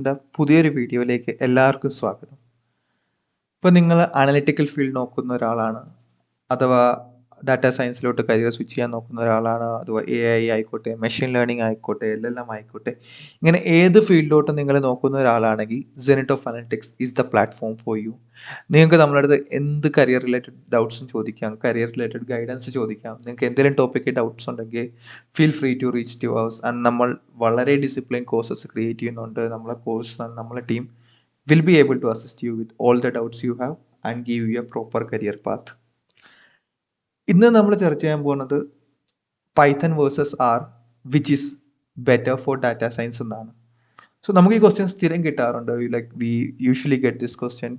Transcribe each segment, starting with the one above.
ന്റെ പുതിയൊരു വീഡിയോയിലേക്ക് എല്ലാവർക്കും സ്വാഗതം. ഇപ്പോൾ നിങ്ങൾ അനലിറ്റിക്കൽ ഫീൽഡ് നോക്കുന്ന ഒരാളാണ്, അഥവാ ഡാറ്റാ സയൻസിലോട്ട് കരിയർ സ്വിച്ച് ചെയ്യാൻ നോക്കുന്ന ഒരാളാണ്, അഥവാ AI ആയിക്കോട്ടെ, മെഷീൻ ലേണിംഗ് ആയിക്കോട്ടെ, LLM ആയിക്കോട്ടെ, ഇങ്ങനെ ഏത് ഫീൽഡിലോട്ട് നിങ്ങൾ നോക്കുന്ന ഒരാളാണെങ്കിൽ Genet of analytics is the platform for you. നിങ്ങൾക്ക് നമ്മുടെ അടുത്ത് എന്ത് കരിയർ റിലേറ്റഡ് ഡൗട്ട്സും ചോദിക്കാം, കരിയർ റിലേറ്റഡ് ഗൈഡൻസ് ചോദിക്കാം. നിങ്ങൾക്ക് എന്തെങ്കിലും ടോപ്പിക്ക് ഡൗട്ട്സ് ഉണ്ടെങ്കിൽ feel free to reach to ours. And നമ്മൾ വളരെ ഡിസിപ്ലിൻ കോഴ്സസ് ക്രിയേറ്റ് ചെയ്യുന്നുണ്ട്. നമ്മളെ കോഴ്സ് നമ്മളെ team will be able to assist you with all the doubts you have and give you a proper career path. ഇന്ന് നമ്മൾ ചർച്ച ചെയ്യാൻ പോകുന്നത് Python versus R, which is better for data science എന്നാണ്. So നമുക്ക് ഈ question സ്ഥിരം കിട്ടാറുണ്ട്. Like we usually get this question.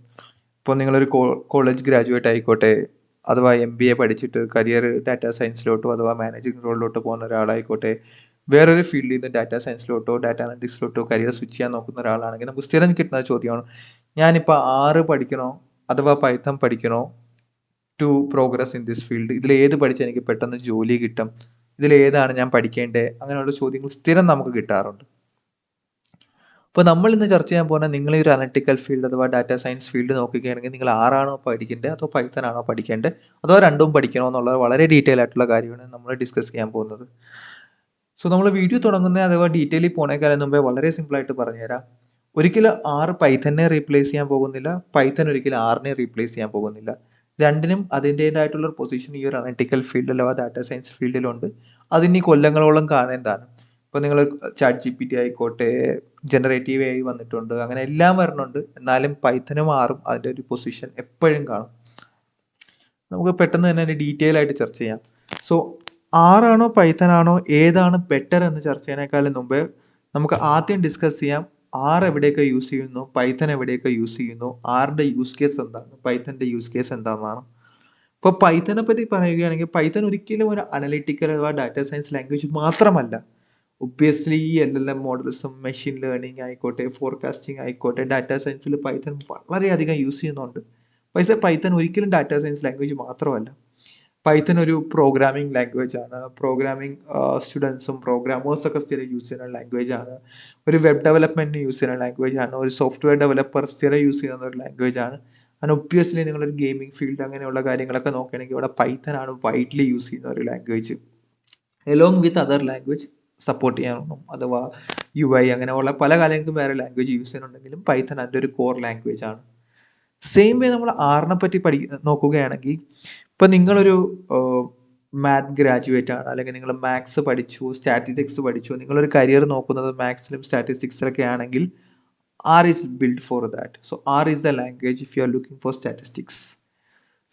ഇപ്പോൾ നിങ്ങളൊരു കോളേജ് ഗ്രാജുവേറ്റ് ആയിക്കോട്ടെ, അഥവാ MBA പഠിച്ചിട്ട് കരിയർ ഡാറ്റ സയൻസിലോട്ടോ അഥവാ മാനേജിംഗ് റോളിലോട്ടോ പോകുന്ന ഒരാളായിക്കോട്ടെ, വേറൊരു ഫീൽഡിൽ നിന്ന് ഡാറ്റ സയൻസിലോട്ടോ ഡാറ്റ അനലിറ്റിക്സിലോട്ടോ കരിയർ സ്വിച്ച് ചെയ്യാൻ നോക്കുന്ന ഒരാളാണെങ്കിൽ നമുക്ക് സ്ഥിരം കിട്ടുന്ന ചോദ്യമാണ്, ഞാനിപ്പോൾ ആറ് പഠിക്കണോ അഥവാ പൈത്തൺ പഠിക്കണോ to progress in this field? ഇതിൽ ഏത് പഠിച്ചാൽ എനിക്ക് പെട്ടെന്ന് ജോലി കിട്ടും? ഇതിൽ ഏതാണ് ഞാൻ പഠിക്കേണ്ടത്? അങ്ങനെയുള്ള ചോദ്യങ്ങൾ സ്ഥിരം നമുക്ക് കിട്ടാറുണ്ട്. അപ്പോൾ നമ്മൾ ഇന്ന് ചർച്ച ചെയ്യാൻ പോകുന്ന, നിങ്ങൾ ഈ ഒരു അനലിറ്റിക്കൽ ഫീൽഡ് അഥവാ ഡാറ്റ സയൻസ് ഫീൽഡ് നോക്കുകയാണെങ്കിൽ നിങ്ങൾ ആറാണോ പഠിക്കേണ്ടത് അതോ പൈത്തൺ ആണോ പഠിക്കേണ്ടത് അതോ രണ്ടും പഠിക്കണോ എന്നുള്ളത് വളരെ ഡീറ്റെയിൽ ആയിട്ടുള്ള കാര്യമാണ് നമ്മൾ ഡിസ്കസ് ചെയ്യാൻ പോകുന്നത്. സോ നമ്മൾ വീഡിയോ തുടങ്ങുന്ന അഥവാ ഡീറ്റെയിലിൽ പോണേക്കാളും മുമ്പേ വളരെ സിമ്പിളായിട്ട് പറഞ്ഞുതരാം. ഒരിക്കലും ആറ് പൈത്തനെ റീപ്ലേസ് ചെയ്യാൻ പോകുന്നില്ല, പൈത്തൺ ഒരിക്കലും ആറിനെ റീപ്ലേസ് ചെയ്യാൻ പോകുന്നില്ല. രണ്ടിനും അതിൻ്റെതായിട്ടുള്ള ഒരു പൊസിഷൻ ഈ ഒരു അനലിറ്റിക്കൽ ഫീൽഡിൽ അഥവാ ഡാറ്റ സയൻസ് ഫീൽഡിലുണ്ട്. അതിന് ഈ കൊല്ലങ്ങളോളം കാണേണ്ടതാണ്. ഇപ്പോൾ നിങ്ങൾ ChatGPT ആയിക്കോട്ടെ, ജനറേറ്റീവ് AI വന്നിട്ടുണ്ട്, അങ്ങനെ എല്ലാം വരുന്നുണ്ട്. എന്നാലും പൈത്തനും ആറും അതിൻ്റെ ഒരു പൊസിഷൻ എപ്പോഴും കാണും. നമുക്ക് പെട്ടെന്ന് തന്നെ അതിൻ്റെ ഡീറ്റെയിൽ ആയിട്ട് ചർച്ച ചെയ്യാം. സോ ആറാണോ പൈത്തൺ ആണോ ഏതാണ് ബെറ്റർ എന്ന് ചർച്ച ചെയ്യുന്നതിനേക്കാളും മുമ്പേ നമുക്ക് ആദ്യം ഡിസ്കസ് ചെയ്യാം ആർ എവിടെയൊക്കെ യൂസ് ചെയ്യുന്നു, പൈത്തൺ എവിടെയൊക്കെ യൂസ് ചെയ്യുന്നു, ആറിൻ്റെ യൂസ് കേസ് എന്താണ്, പൈത്തൻ്റെ യൂസ് കേസ് എന്താണെന്നാണ്. ഇപ്പോൾ പൈത്തനെ പറ്റി പറയുകയാണെങ്കിൽ പൈത്തൺ ഒരിക്കലും ഒരു അനലിറ്റിക്കൽ അഥവാ ഡാറ്റ സയൻസ് ലാംഗ്വേജ് മാത്രമല്ല. ഒബ്വിയസ്ലി ഈ LLM മോഡൽസും മെഷീൻ ലേണിംഗ് ആയിക്കോട്ടെ, ഫോർകാസ്റ്റിംഗ് ആയിക്കോട്ടെ, ഡാറ്റ സയൻസിൽ പൈത്തൺ വളരെയധികം യൂസ് ചെയ്യുന്നുണ്ട്. പക്ഷേ പൈത്തൺ ഒരിക്കലും ഡാറ്റ സയൻസ് ലാംഗ്വേജ് മാത്രമല്ല. പൈത്തൺ ഒരു പ്രോഗ്രാമിംഗ് ലാംഗ്വേജ് ആണ്. പ്രോഗ്രാമിംഗ് സ്റ്റുഡൻസും പ്രോഗ്രാമേഴ്സ് ഒക്കെ സ്ഥിരം യൂസ് ചെയ്യുന്ന ലാംഗ്വേജ് ആണ്. ഒരു വെബ് ഡെവലപ്മെന്റിന് യൂസ് ചെയ്യുന്ന ലാംഗ്വേജ് ആണ്. ഒരു സോഫ്റ്റ്വെയർ ഡെവലപ്പർ സ്ഥിരം യൂസ് ചെയ്യുന്ന ഒരു ലാംഗ്വേജ് ആണ്. ആൻഡ് ഒബ്വിയസ്ലി നിങ്ങളൊരു ഗെയിമിംഗ് ഫീൽഡ് അങ്ങനെയുള്ള കാര്യങ്ങളൊക്കെ നോക്കുകയാണെങ്കിൽ ഇവിടെ പൈത്തൺ ആണ് വൈഡ്ലി യൂസ് ചെയ്യുന്ന ഒരു language. Along with other language support ചെയ്യാനും അഥവാ UI അങ്ങനെയുള്ള പല കാര്യങ്ങൾക്കും വേറെ ലാംഗ്വേജ് യൂസ് ചെയ്യുന്നുണ്ടെങ്കിലും പൈത്തൺ അതിൻ്റെ ഒരു കോർ ലാംഗ്വേജ് ആണ്. സെയിം വേ നമ്മൾ ആറിനെ പറ്റി നോക്കുകയാണെങ്കിൽ, ഇപ്പം നിങ്ങളൊരു മാത്ത് ഗ്രാജുവേറ്റ് ആണ്, അല്ലെങ്കിൽ നിങ്ങൾ മാത്സ് പഠിച്ചു, സ്റ്റാറ്റിസ്റ്റിക്സ് പഠിച്ചു, നിങ്ങളൊരു കരിയർ നോക്കുന്നത് മാത്സിലും സ്റ്റാറ്റിസ്റ്റിക്സിലൊക്കെ ആണെങ്കിൽ R is built for that. So R is the language if you are looking for statistics.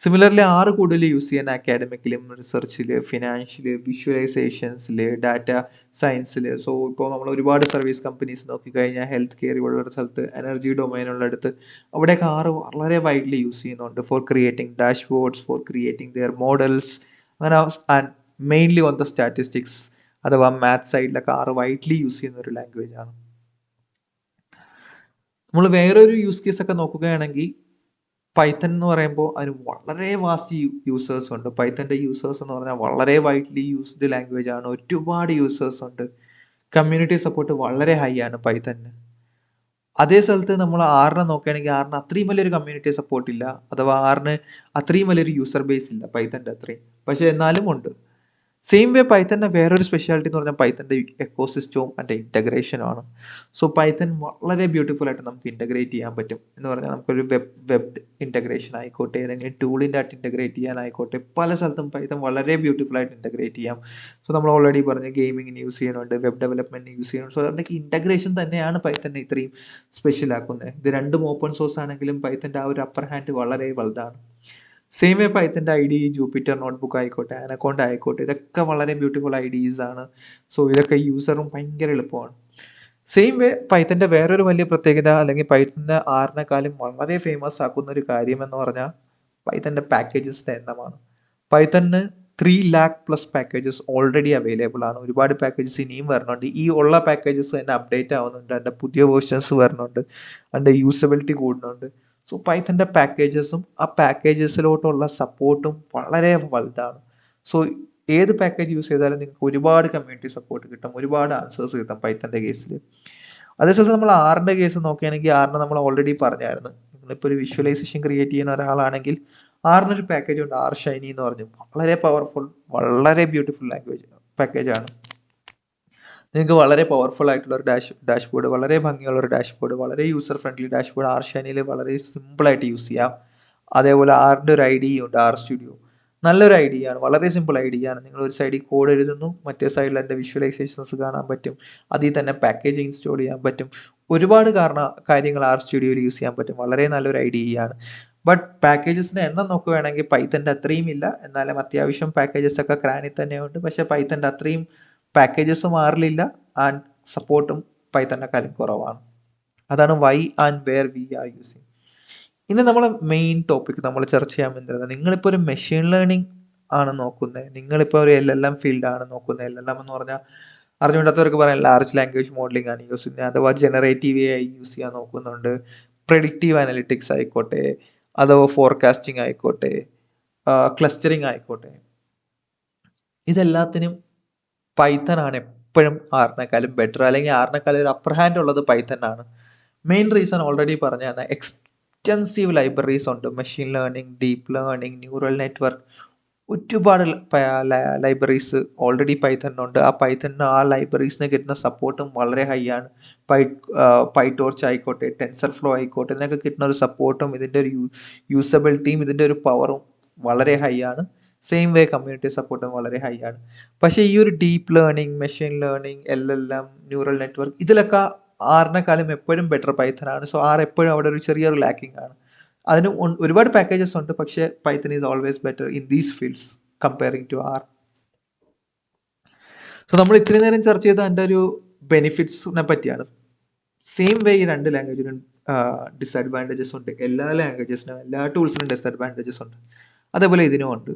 Similarly R കൂടുതൽ യൂസ് ചെയ്യാൻ അക്കാഡമിക്കിലും റിസർച്ചിൽ, ഫിനാൻഷ്യൽ, വിഷ്വലൈസേഷൻസിൽ, ഡാറ്റ സയൻസിൽ. സോ ഇപ്പോൾ നമ്മൾ ഒരുപാട് സർവീസ് കമ്പനീസ് നോക്കിക്കഴിഞ്ഞാൽ ഹെൽത്ത് കെയർ ഉള്ള സ്ഥലത്ത്, എനർജി ഡൊമൈനുള്ളടുത്ത് അവിടെയൊക്കെ R വളരെ വൈഡ്ലി യൂസ് ചെയ്യുന്നുണ്ട് for creating dashboards, for creating their models അങ്ങനെ. And mainly on the statistics അഥവാ മാത്സ് സൈഡിലൊക്കെ R വൈഡ്ലി യൂസ് ചെയ്യുന്ന ഒരു ലാംഗ്വേജ് ആണ്. നമ്മൾ വേറൊരു യൂസ് കേസ് ഒക്കെ നോക്കുകയാണെങ്കിൽ പൈത്തൺ എന്ന് പറയുമ്പോൾ അതിന് വളരെ വാസ്റ്റ് യൂസേഴ്സ് ഉണ്ട്. പൈത്തൻ്റെ യൂസേഴ്സ് എന്ന് പറഞ്ഞാൽ വളരെ വൈഡ്ലി യൂസ്ഡ് ലാംഗ്വേജ് ആണ്. ഒരുപാട് യൂസേഴ്സ് ഉണ്ട്. കമ്മ്യൂണിറ്റി സപ്പോർട്ട് വളരെ ഹൈ ആണ് പൈത്തണിന്. അതേ സ്ഥലത്ത് നമ്മൾ ആറിനെ നോക്കുകയാണെങ്കിൽ ആറിന് അത്രയും വലിയൊരു കമ്മ്യൂണിറ്റി സപ്പോർട്ട് ഇല്ല, അഥവാ ആറിന് അത്രയും വലിയൊരു യൂസർ ബേസ് ഇല്ല പൈത്തൻ്റെ അത്രയും. പക്ഷെ എന്നാലും ഉണ്ട്. സെയിം വേ പൈത്തൻ്റെ വേറൊരു സ്പെഷ്യാലിറ്റി എന്ന് പറഞ്ഞാൽ പൈത്തൻ്റെ എക്കോസിസ്റ്റവും അതിൻ്റെ ഇൻ്റഗ്രേഷനുമാണ്. സോ പൈത്തൺ വളരെ ബ്യൂട്ടിഫുൾ ആയിട്ട് നമുക്ക് ഇൻ്റഗ്രേറ്റ് ചെയ്യാൻ പറ്റും. എന്ന് പറഞ്ഞാൽ നമുക്കൊരു വെബ് ഇൻ്റഗ്രേഷൻ ആയിക്കോട്ടെ, ഏതെങ്കിലും ടൂളിൻ്റെ ആയിട്ട് ഇൻ്റഗ്രേറ്റ് ചെയ്യാനായിക്കോട്ടെ, പല സ്ഥലത്തും പൈത്തൺ വളരെ ബ്യൂട്ടിഫുൾ ആയിട്ട് ഇൻ്റഗ്രേറ്റ് ചെയ്യാം. സോ നമ്മൾ ഓൾറെഡി പറഞ്ഞു ഗെയിമിങ്ങിന് യൂസ് ചെയ്യുന്നുണ്ട്, വെബ് ഡെവലപ്മെൻറ്റിന് യൂസ് ചെയ്യുന്നുണ്ട്. സോ അതിൻ്റെ ഇൻ്റഗ്രേഷൻ തന്നെയാണ് പൈത്തനെ ഇത്രയും സ്പെഷ്യൽ ആക്കുന്നത്. ഇത് രണ്ടും ഓപ്പൺ സോഴ്സ് ആണെങ്കിലും പൈത്തൻ്റെ ആ ഒരു അപ്പർ ഹാൻഡ് വളരെ വലുതാണ്. സെയിം വേ പൈത്തൻ്റെ ID ജൂപ്പിറ്റർ നോട്ട്ബുക്ക് ആയിക്കോട്ടെ, അനക്കോണ്ട ആയിക്കോട്ടെ, ഇതൊക്കെ വളരെ ബ്യൂട്ടിഫുൾ IDs ആണ്. സോ ഇതൊക്കെ യൂസറും ഭയങ്കര എളുപ്പമാണ്. സെയിം വേ പൈത്തൻ്റെ വേറൊരു വലിയ പ്രത്യേകത, അല്ലെങ്കിൽ പൈത്തൻ്റെ ആറിനെക്കാളും വളരെ ഫേമസ് ആക്കുന്ന ഒരു കാര്യം എന്ന് പറഞ്ഞാൽ പൈത്തൻ്റെ പാക്കേജസിൻ്റെ എണ്ണമാണ്. പൈത്തണിന് 3 lakh plus packages already available ആണ്. ഒരുപാട് പാക്കേജസ് ഇനിയും വരുന്നുണ്ട്. ഈ ഉള്ള പാക്കേജസ് തന്നെ അപ്ഡേറ്റ് ആവുന്നുണ്ട്, അതിൻ്റെ പുതിയ വേർഷൻസ് വരുന്നുണ്ട്, അതിൻ്റെ യൂസബിലിറ്റി കൂടുന്നുണ്ട്. സോ പൈത്തൻ്റെ പാക്കേജസും ആ പാക്കേജസിലോട്ടുള്ള സപ്പോർട്ടും വളരെ വലുതാണ്. സോ ഏത് പാക്കേജ് യൂസ് ചെയ്താലും നിങ്ങൾക്ക് ഒരുപാട് കമ്മ്യൂണിറ്റി സപ്പോർട്ട് കിട്ടും, ഒരുപാട് ആൻസേഴ്സ് കിട്ടും പൈത്തൻ്റെ കേസിൽ. അതേസമയത്ത് നമ്മൾ ആറിൻ്റെ കേസ് നോക്കുകയാണെങ്കിൽ ആറിന് നമ്മൾ ഓൾറെഡി പറഞ്ഞായിരുന്നു. നിങ്ങളിപ്പോൾ ഒരു വിഷ്വലൈസേഷൻ ക്രിയേറ്റ് ചെയ്യുന്ന ഒരാളാണെങ്കിൽ ആറിനൊരു പാക്കേജ് ഉണ്ട്, ആർ ഷൈനി എന്ന് പറഞ്ഞു. വളരെ പവർഫുൾ, വളരെ ബ്യൂട്ടിഫുൾ പാക്കേജാണ്. നിങ്ങൾക്ക് വളരെ പവർഫുൾ ആയിട്ടുള്ള ഒരു ഡാഷ്ബോർഡ്, വളരെ ഭംഗിയുള്ള ഒരു ഡാഷ്ബോർഡ്, വളരെ യൂസർ ഫ്രണ്ട്ലി ഡാഷ്ബോർഡ് ആർ ഷൈനിയിൽ വളരെ സിമ്പിളായിട്ട് യൂസ് ചെയ്യാം. അതേപോലെ ആറിൻ്റെ ഒരു ഐഡിയ ഉണ്ട്, ആർ സ്റ്റുഡിയോ. നല്ലൊരു ഐഡിയ ആണ്, വളരെ സിമ്പിൾ ഐഡിയ ആണ്. നിങ്ങൾ ഒരു സൈഡിൽ കോഡ് എഴുതുന്നു, മറ്റേ സൈഡിൽ എൻ്റെ വിഷ്വലൈസേഷൻസ് കാണാൻ പറ്റും. അതിൽ തന്നെ പാക്കേജ് ഇൻസ്റ്റാൾ ചെയ്യാൻ പറ്റും. ഒരുപാട് കാര്യങ്ങൾ ആർ സ്റ്റുഡിയോയിൽ യൂസ് ചെയ്യാൻ പറ്റും. വളരെ നല്ലൊരു ഐഡിയ ആണ്. ബട്ട് പാക്കേജസിൻ്റെ എണ്ണം നോക്കുകയാണെങ്കിൽ പൈത്തൻ്റെ അത്രയും ഇല്ല. എന്നാലും അത്യാവശ്യം പാക്കേജസ് ഒക്കെ ക്രാനിൽ തന്നെയുണ്ട്. പക്ഷേ പൈത്തൻ്റെ അത്രയും പാക്കേജസും ആറിലില്ല, ആൻഡ് സപ്പോർട്ടും പൈത്തനെക്കാളും കുറവാണ്. അതാണ് why and where we are using. ഇനി നമ്മൾ മെയിൻ ടോപ്പിക് നമ്മൾ ചർച്ച ചെയ്യാൻ വേണ്ടിയിരുന്നത്, നിങ്ങളിപ്പോൾ ഒരു മെഷീൻ ലേണിംഗ് ആണ് നോക്കുന്നത്, നിങ്ങളിപ്പോൾ ഒരു LLM ഫീൽഡാണ് നോക്കുന്നത്. LLM എന്ന് പറഞ്ഞാൽ അറിഞ്ഞുകൊണ്ടാത്തവർക്ക് പറയാൻ ലാർജ് ലാംഗ്വേജ് മോഡലിംഗ് ആണ് യൂസ് ചെയ്യുന്നത്, അഥവാ ജനറേറ്റീവ് AI യൂസ് ചെയ്യാൻ നോക്കുന്നുണ്ട്, പ്രെഡിക്റ്റീവ് അനലിറ്റിക്സ് ആയിക്കോട്ടെ, അഥവാ ഫോർകാസ്റ്റിംഗ് ആയിക്കോട്ടെ, ക്ലസ്റ്ററിങ് ആയിക്കോട്ടെ, ഇതെല്ലാത്തിനും പൈത്തൺ ആണ് എപ്പോഴും ആറിനേക്കാളും ബെറ്റർ, അല്ലെങ്കിൽ ആറിനേക്കാളും ഒരു അപ്പർ ഹാൻഡ് ഉള്ളത് പൈത്തൺ ആണ്. മെയിൻ റീസൺ ഓൾറെഡി പറഞ്ഞാൽ എക്സ്റ്റെൻസീവ് ലൈബ്രറീസ് ഉണ്ട്. Machine learning, deep learning, neural network, ഒരുപാട് ലൈബ്രറീസ് ഓൾറെഡി പൈത്തണിനുണ്ട്. ആ ലൈബ്രറീസിന് കിട്ടുന്ന സപ്പോർട്ടും വളരെ ഹൈ ആണ്. പൈടോർച്ച് ആയിക്കോട്ടെ, ടെൻസർ ഫ്ലോ ആയിക്കോട്ടെ, ഇതിനൊക്കെ കിട്ടുന്ന ഒരു സപ്പോർട്ടും ഇതിൻ്റെ ഒരു യൂസബിലിറ്റിയും ഇതിൻ്റെ ഒരു പവറും വളരെ ഹൈ ആണ്. സെയിം വേ കമ്മ്യൂണിറ്റി സപ്പോർട്ടും വളരെ ഹൈ ആണ്. പക്ഷേ ഈ ഒരു deep learning, machine learning, LLM, neural network, ഇതിലൊക്കെ ആറിനെക്കാളും എപ്പോഴും ബെറ്റർ പൈത്തൺ ആണ്. സോ ആർ എപ്പോഴും അവിടെ ഒരു ചെറിയൊരു ലാക്കിംഗ് ആണ്. അതിന് ഒരുപാട് പാക്കേജസ് ഉണ്ട്, പക്ഷേ Python is always better in these fields comparing to R. So നമ്മൾ ഇത്രയും നേരം ചർച്ച ചെയ്ത അതിൻ്റെ ഒരു ബെനിഫിറ്റ്സിനെ പറ്റിയാണ്. സെയിം വേ ഈ രണ്ട് ലാംഗ്വേജിനും ഡിസഡ്വാൻറ്റേജസ് ഉണ്ട്. എല്ലാ ലാംഗ്വേജസിനും, എല്ലാ ടൂൾസിനും ഡിസഡ്വാൻറ്റേജസ് ഉണ്ട്. അതേപോലെ ഇതിനും ഉണ്ട്.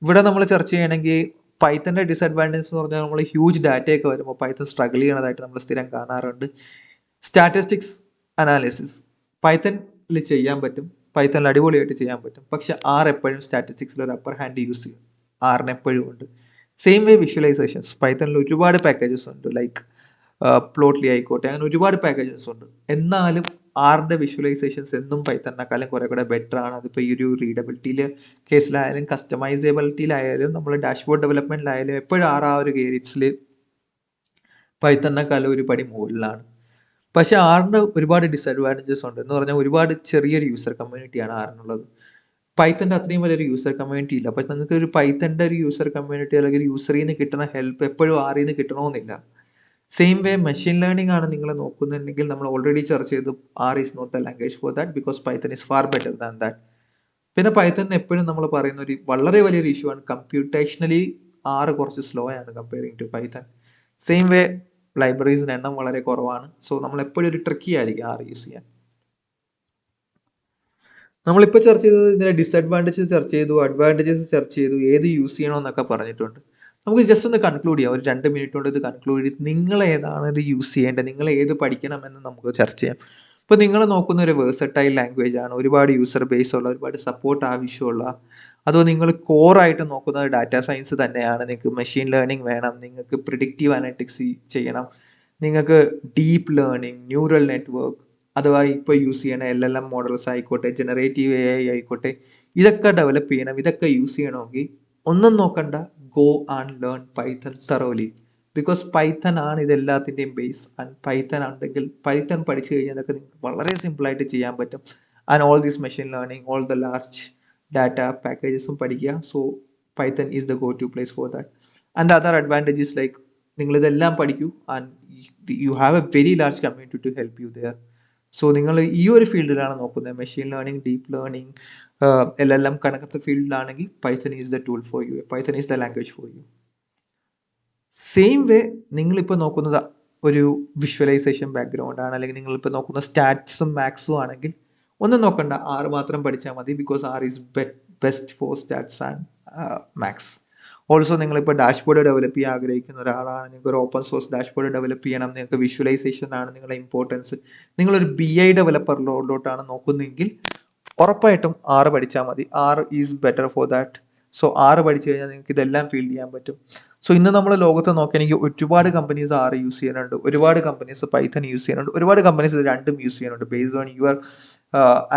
ഇവിടെ നമ്മൾ ചർച്ച ചെയ്യണമെങ്കിൽ പൈത്തൻ്റെ ഡിസഡ്വാൻറ്റേജ് എന്ന് പറഞ്ഞാൽ നമ്മൾ ഹ്യൂജ് ഡാറ്റയൊക്കെ വരുമ്പോൾ പൈത്തൺ സ്ട്രഗിൾ ചെയ്യണതായിട്ട് നമ്മൾ സ്ഥിരം കാണാറുണ്ട്. സ്റ്റാറ്റിസ്റ്റിക്സ് അനാലിസിസ് പൈത്തണിൽ ചെയ്യാൻ പറ്റും, പൈത്തണിൽ അടിപൊളിയായിട്ട് ചെയ്യാൻ പറ്റും. പക്ഷെ ആർ എപ്പോഴും സ്റ്റാറ്റിസ്റ്റിക്സിൽ ഒരു അപ്പർ ഹാൻഡ് യൂസ് ചെയ്യും, ആറിന് എപ്പോഴും ഉണ്ട്. സെയിം വേ വിഷ്വലൈസേഷൻസ് പൈത്തണിൽ ഒരുപാട് പാക്കേജസ് ഉണ്ട്, ലൈക്ക് പ്ലോട്ട്ലി ആയിക്കോട്ടെ, അങ്ങനെ ഒരുപാട് പാക്കേജസ് ഉണ്ട്. എന്നാലും ആറിൻ്റെ വിഷ്വലൈസേഷൻസ് എന്നും പൈത്തണിനെക്കാളും കുറെ കൂടെ ബെറ്റർ ആണ്. അതിപ്പോൾ ഈ ഒരു റീഡബിലിറ്റിയിലെ കേസിലായാലും കസ്റ്റമൈസബിലിറ്റിയിലായാലും നമ്മൾ ഡാഷ്ബോർഡ് ഡെവലപ്മെന്റിലായാലും എപ്പോഴും ആ ഒരു ഏരിയസിൽ പൈത്തണിനെക്കാളും ഒരു പടി മുകളിലാണ്. പക്ഷെ ആറിന് ഒരുപാട് ഡിസഡ്വാൻറ്റേജസ് ഉണ്ട്. എന്ന് പറഞ്ഞാൽ ഒരുപാട് ചെറിയൊരു യൂസർ കമ്മ്യൂണിറ്റിയാണ് ആറിനുള്ളത്. പൈത്തൻ്റെ അത്രയും വലിയൊരു യൂസർ കമ്മ്യൂണിറ്റി ഇല്ല. പക്ഷെ നിങ്ങൾക്ക് ഒരു പൈത്തൻ്റെ ഒരു യൂസർ കമ്മ്യൂണിറ്റി അല്ലെങ്കിൽ യൂസറിൽ നിന്ന് കിട്ടുന്ന ഹെൽപ്പ് എപ്പോഴും ആറിൽ നിന്ന് കിട്ടണമെന്നില്ല. സെയിം വേ മെഷീൻ ലേണിംഗ് ആണ് നിങ്ങൾ നോക്കുന്നുണ്ടെങ്കിൽ നമ്മൾ ഓൾറെഡി ചർച്ച ചെയ്തു, R is not the language for that because Python is far better than that. പിന്നെ പൈത്തണിന് എപ്പോഴും നമ്മൾ പറയുന്ന ഒരു വളരെ വലിയൊരു ഇഷ്യൂ ആണ്, കമ്പ്യൂട്ടേഷണലി ആറ് കുറച്ച് സ്ലോ ആണ് comparing to Python. Same way ലൈബ്രറീസിന് എണ്ണം വളരെ കുറവാണ്. സോ നമ്മൾ എപ്പോഴും ഒരു ട്രിക്കി ആയിരിക്കും ആർ യൂസ് ചെയ്യാൻ. നമ്മളിപ്പോൾ ചർച്ച ചെയ്തത് ഇതിന്റെ ഡിസഡ്വാൻറ്റേജസ് ചർച്ച ചെയ്തു, അഡ്വാൻറ്റേജസ് ചർച്ച ചെയ്തു, ഏത് യൂസ് ചെയ്യണമെന്നൊക്കെ പറഞ്ഞിട്ടുണ്ട്. നമുക്ക് ജസ്റ്റ് ഒന്ന് കൺക്ലൂഡ് ചെയ്യാം, ഒരു 2 മിനിറ്റ് കൊണ്ട് ഇത് കൺക്ലൂഡ് ചെയ്ത് നിങ്ങൾ ഏതാണ് ഇത് യൂസ് ചെയ്യേണ്ടത്, നിങ്ങൾ ഏത് പഠിക്കണമെന്ന് നമുക്ക് ചർച്ച ചെയ്യാം. ഇപ്പോൾ നിങ്ങൾ നോക്കുന്ന ഒരു വേഴ്സറ്റൈൽ ലാംഗ്വേജ് ആണ്, ഒരുപാട് യൂസർ ബേസ് ഉള്ള, ഒരുപാട് സപ്പോർട്ട് ആവശ്യമുള്ള, അതോ നിങ്ങൾ കോറായിട്ട് നോക്കുന്നത് ഡാറ്റാ സയൻസ് തന്നെയാണ്, നിങ്ങൾക്ക് മെഷീൻ ലേണിംഗ് വേണം, നിങ്ങൾക്ക് പ്രിഡിക്റ്റീവ് അനലിറ്റിക്സ് ചെയ്യണം, നിങ്ങൾക്ക് ഡീപ്പ് ലേണിംഗ്, ന്യൂറൽ നെറ്റ്വർക്ക്, അഥവാ ഇപ്പോൾ യൂസ് ചെയ്യണ LLM മോഡൽസ് ആയിക്കോട്ടെ, ജനറേറ്റീവ് AI ആയിക്കോട്ടെ, ഇതൊക്കെ ഡെവലപ്പ് ചെയ്യണം, ഇതൊക്കെ യൂസ് ചെയ്യണമെങ്കിൽ ഒന്നും നോക്കണ്ട, go and learn Python thoroughly. Because Python ആണ് ഇതെല്ലാത്തിൻ്റെയും ബേസ്. ആൻഡ് പൈത്തൺ ഉണ്ടെങ്കിൽ പൈത്തൺ പഠിച്ചു കഴിഞ്ഞാൽ അതൊക്കെ നിങ്ങൾക്ക് വളരെ സിമ്പിളായിട്ട് ചെയ്യാൻ പറ്റും. And all these machine learning, all the large data പാക്കേജസും പഠിക്കുക. So Python is the go to place for that. And other advantages like നിങ്ങളിതെല്ലാം പഠിക്കൂ and you have a very large community to help you there. So നിങ്ങൾ ഈ ഒരു ഫീൽഡിലാണ് നോക്കുന്നത്, machine learning, deep learning, LLM കണക്കത്തെ ഫീൽഡിലാണെങ്കിൽ Python is the tool for you, Python is the language for you. Same way നിങ്ങളിപ്പോൾ നോക്കുന്നത് ഒരു വിഷ്വലൈസേഷൻ ബാക്ക്ഗ്രൗണ്ട് ആണ്, അല്ലെങ്കിൽ നിങ്ങളിപ്പോൾ നോക്കുന്ന സ്റ്റാറ്റ്സും മാത്സും ആണെങ്കിൽ ഒന്നും നോക്കണ്ട, ആറ് മാത്രം പഠിച്ചാൽ മതി. Because R is best for stats and maths. Also നിങ്ങളിപ്പോൾ ഡാഷ്ബോർഡ് ഡെവലപ്പ് ചെയ്യാൻ ആഗ്രഹിക്കുന്ന ഒരാളാണ്, നിങ്ങൾക്ക് ഒരു ഓപ്പൺ സോഴ്സ് ഡാഷ്ബോർഡ് ഡെവലപ്പ് ചെയ്യണം, നിങ്ങൾക്ക് വിഷ്വലൈസേഷൻ ആണ് നിങ്ങളുടെ ഇമ്പോർട്ടൻസ്, നിങ്ങളൊരു BI ഡെവലപ്പറിലോട്ടാണ് നോക്കുന്നതെങ്കിൽ ഉറപ്പായിട്ടും ആറ് പഠിച്ചാൽ മതി. ആറ് is better for that. So ആറ് പഠിച്ചു കഴിഞ്ഞാൽ നിങ്ങൾക്ക് ഇതെല്ലാം ഫീൽ ചെയ്യാൻ പറ്റും. സോ ഇന്ന് നമ്മൾ ലോകത്ത് നോക്കുകയാണെങ്കിൽ ഒരുപാട് കമ്പനീസ് ആർ യൂസ് ചെയ്യുന്നുണ്ട്, ഒരുപാട് കമ്പനീസ് പൈത്തൺ യൂസ് ചെയ്യുന്നുണ്ട്, ഒരുപാട് കമ്പനീസ് ഇത് രണ്ടും യൂസ് ചെയ്യുന്നുണ്ട്. Based on your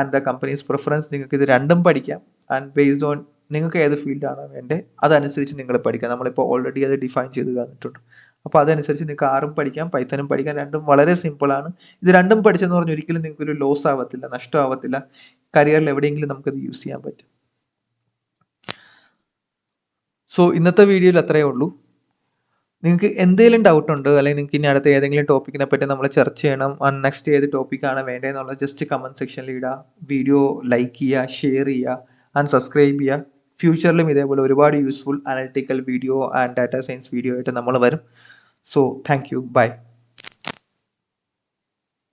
and the companies preference നിങ്ങൾക്ക് ഇത് രണ്ടും പഠിക്കാം. ആൻഡ് ബേസ്ഡ് ഓൺ നിങ്ങൾക്ക് ഏത് ഫീൽഡാണ് വേണ്ടത് അതനുസരിച്ച് നിങ്ങൾ പഠിക്കാം. നമ്മളിപ്പോൾ ഓൾറെഡി അത് ഡിഫൈൻ ചെയ്ത് തന്നിട്ടുണ്ട്. അപ്പോൾ അതനുസരിച്ച് നിങ്ങൾക്ക് ആറും പഠിക്കാം, പൈത്തനും പഠിക്കാം. രണ്ടും വളരെ സിമ്പിളാണ്. ഇത് രണ്ടും പഠിച്ചെന്ന് പറഞ്ഞാൽ ഒരിക്കലും നിങ്ങൾക്കൊരു ലോസ് ആവത്തില്ല, നഷ്ടമാവത്തില്ല. കരിയറിൽ എവിടെയെങ്കിലും നമുക്കത് യൂസ് ചെയ്യാൻ പറ്റും. സോ ഇന്നത്തെ വീഡിയോയിൽ അത്രയേ ഉള്ളൂ. നിങ്ങൾക്ക് എന്തെങ്കിലും ഡൗട്ട് ഉണ്ട്, അല്ലെങ്കിൽ നിങ്ങൾക്ക് ഇനി അടുത്ത ഏതെങ്കിലും ടോപ്പിക്കിനെ പറ്റി നമ്മൾ ചർച്ച ചെയ്യണം, നെക്സ്റ്റ് ഏത് ടോപ്പിക്കാണ് വേണ്ടതെന്നുള്ളത് ജസ്റ്റ് കമൻറ്റ് സെക്ഷനിൽ ഇടുക. വീഡിയോ ലൈക്ക് ചെയ്യുക, ഷെയർ ചെയ്യുക ആൻഡ് സബ്സ്ക്രൈബ് ചെയ്യുക. ഫ്യൂച്ചറിലും ഇതേപോലെ ഒരുപാട് useful analytical video and data science video ആയിട്ട് നമ്മൾ വരും. So thank you, by.